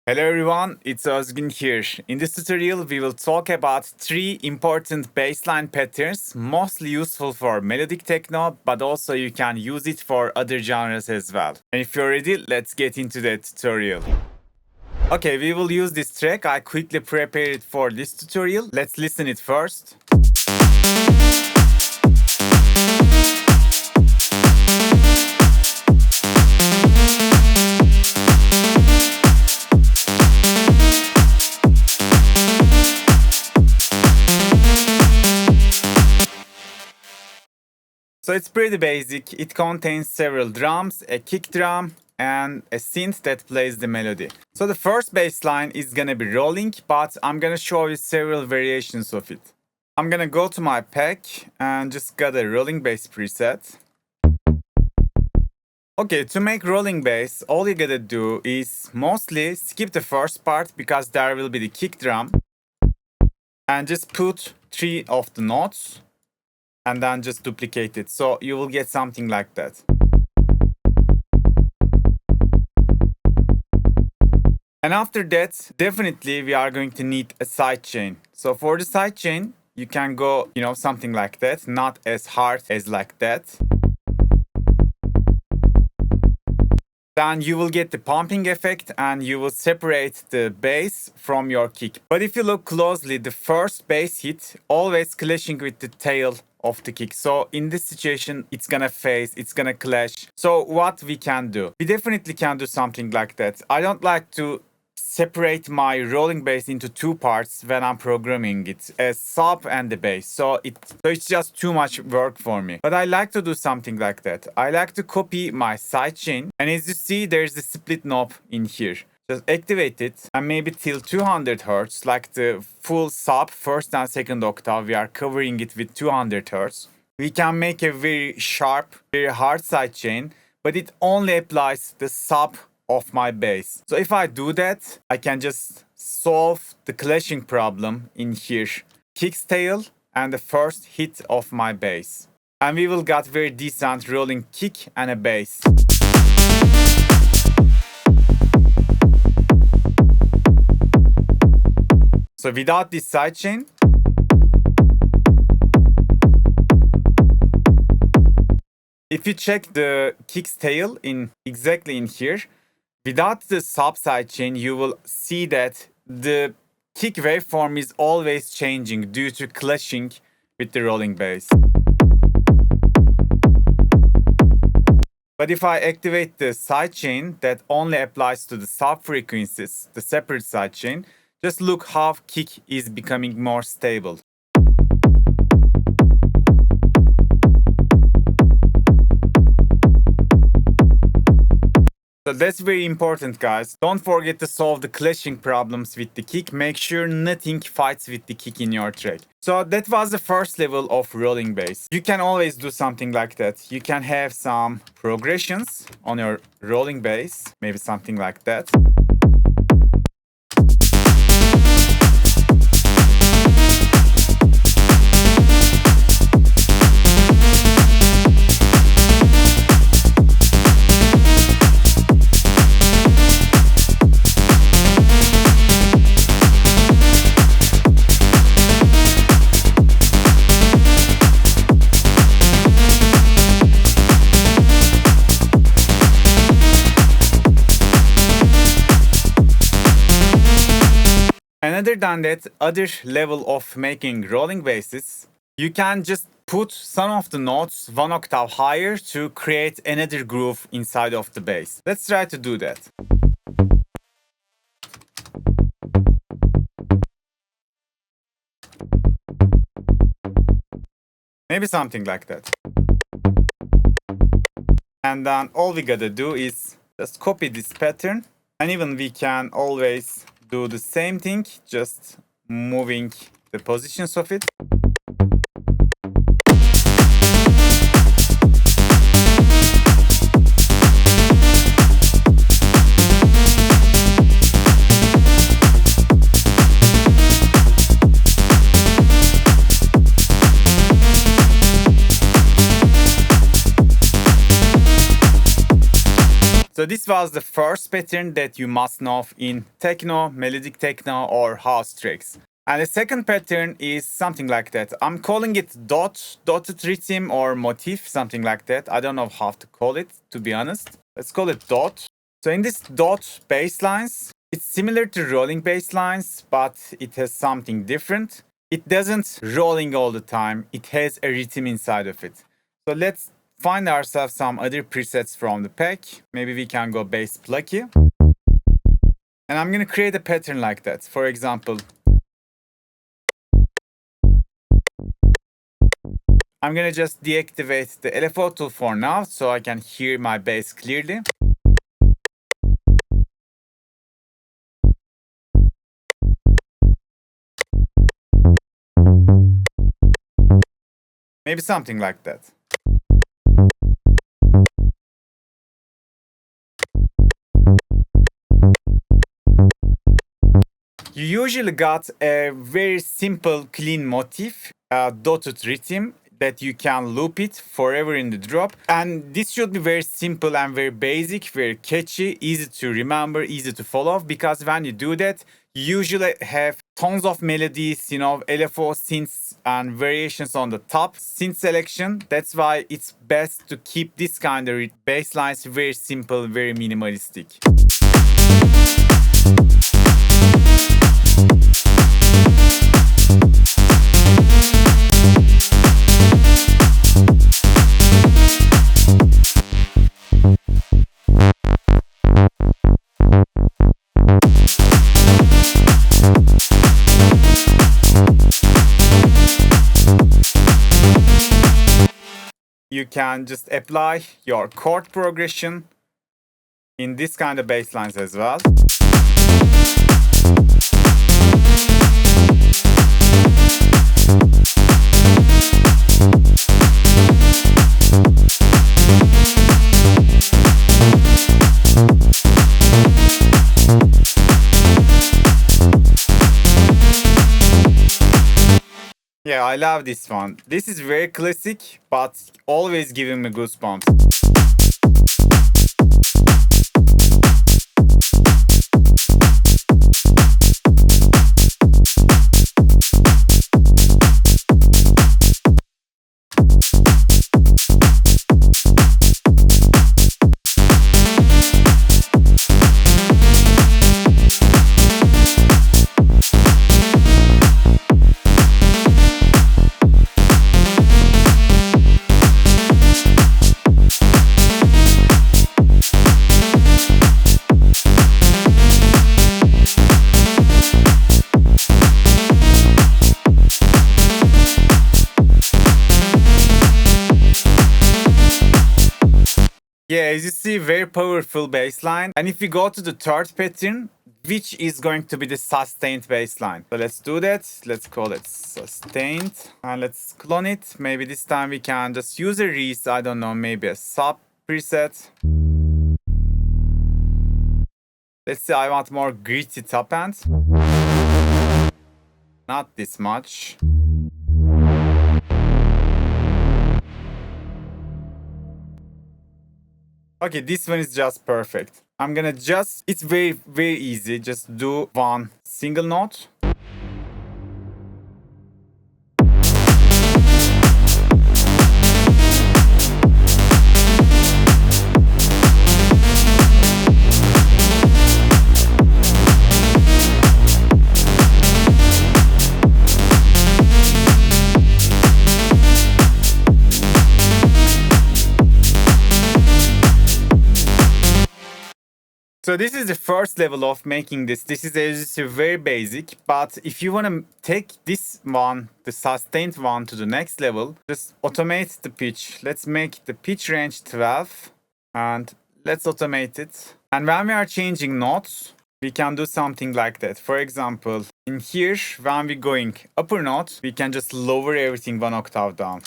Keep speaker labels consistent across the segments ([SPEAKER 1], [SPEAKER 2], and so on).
[SPEAKER 1] Hello everyone, it's Özgün here. In this tutorial, we will talk about three important bassline patterns, mostly useful for melodic techno, but also you can use it for other genres as well. And if you're ready, let's get into the tutorial. Okay, we will use this track. I quickly prepared it for this tutorial. Let's listen it first. So it's pretty basic. It contains several drums, a kick drum, and a synth that plays the melody. So the first bass line is gonna be rolling, but I'm gonna show you several variations of it. I'm gonna go to my pack and just got a rolling bass preset. Okay, to make rolling bass, all you gotta do is mostly skip the first part because there will be the kick drum, and just put 3 of the notes and then just duplicate it. So you will get something like that. And after that, definitely we are going to need a sidechain. So for the sidechain, you can go, something like that, not as hard as like that. Then you will get the pumping effect and you will separate the bass from your kick. But if you look closely, the first bass hit always clashing with the tail of the kick. So in this situation, it's gonna phase, it's gonna clash. So what we can do? We definitely can do something like that. I don't like to separate my rolling bass into two parts when I'm programming it, as sub and the bass. So it's just too much work for me. But I like to do something like that. I like to copy my sidechain, and as you see, there's a split knob in here. Just activate it and maybe till 200 Hz, like the full sub, first and second octave, we are covering it with 200 Hz. We can make a very sharp, very hard sidechain, but it only applies the sub of my bass. So if I do that, I can just solve the clashing problem in here. Kick's tail and the first hit of my bass. And we will get very decent rolling kick and a bass. So without this sidechain, if you check the kick's tail exactly in here, without the sub sidechain, you will see that the kick waveform is always changing due to clashing with the rolling bass. But if I activate the sidechain that only applies to the sub frequencies, the separate sidechain, just look how kick is becoming more stable. So that's very important, guys. Don't forget to solve the clashing problems with the kick. Make sure nothing fights with the kick in your track. So that was the first level of rolling bass. You can always do something like that. You can have some progressions on your rolling bass, maybe something like that. And other than that, other level of making rolling basses, you can just put some of the notes 1 octave higher to create another groove inside of the bass. Let's try to do that. Maybe something like that. And then all we gotta do is just copy this pattern, and even we can always do the same thing, just moving the positions of it. So So this was the first pattern that you must know in techno, melodic techno, or house tracks. And the second pattern is something like that. I'm calling it dotted rhythm or motif, something like that. I don't know how to call it, to be honest. Let's call it dot. So in this dot bass lines, it's similar to rolling bass lines, but it has something different. It doesn't rolling all the time. It has a rhythm inside of it. So let's find ourselves some other presets from the pack. Maybe we can go bass plucky. And I'm going to create a pattern like that. For example, I'm going to just deactivate the LFO tool for now so I can hear my bass clearly. Maybe something like that. You usually got a very simple, clean motif, dotted rhythm that you can loop it forever in the drop. And this should be very simple and very basic, very catchy, easy to remember, easy to follow. Because when you do that, you usually have tons of melodies, LFO synths and variations on the top synth selection. That's why it's best to keep this kind of bass lines very simple, very minimalistic. You can just apply your chord progression in this kind of bass lines as well. Yeah, I love this one. This is very classic, but always giving me goosebumps. Yeah, as you see, very powerful bass line. And if we go to the third pattern, which is going to be the sustained bass line. So let's do that. Let's call it sustained. And let's clone it. Maybe this time we can just use a Reese, I don't know, maybe a sub preset. Let's say I want more gritty top end. Not this much. Okay, this one is just perfect. I'm gonna it's very, very easy. Just do one single note. So this is the first level of making this. This is very basic, but if you want to take this one, the sustained one, to the next level, just automate the pitch. Let's make the pitch range 12 and let's automate it. And when we are changing notes, we can do something like that. For example, in here, when we're going upper note, we can just lower everything one octave down.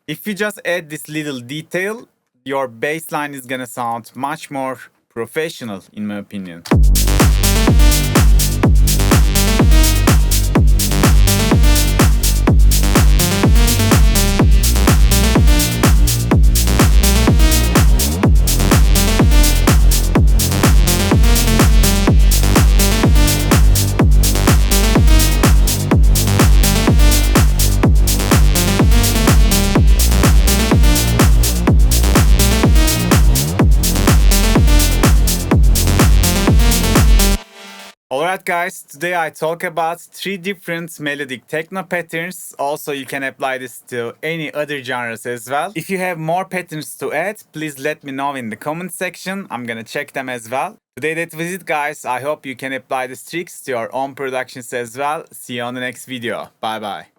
[SPEAKER 1] If you just add this little detail, your bass line is gonna sound much more professional, in my opinion. Alright guys, today I talk about 3 different melodic techno patterns. Also you can apply this to any other genres as well. If you have more patterns to add, please let me know in the comment section. I'm gonna check them as well. Today that was it guys. I hope you can apply these tricks to your own productions as well. See you on the next video. Bye bye.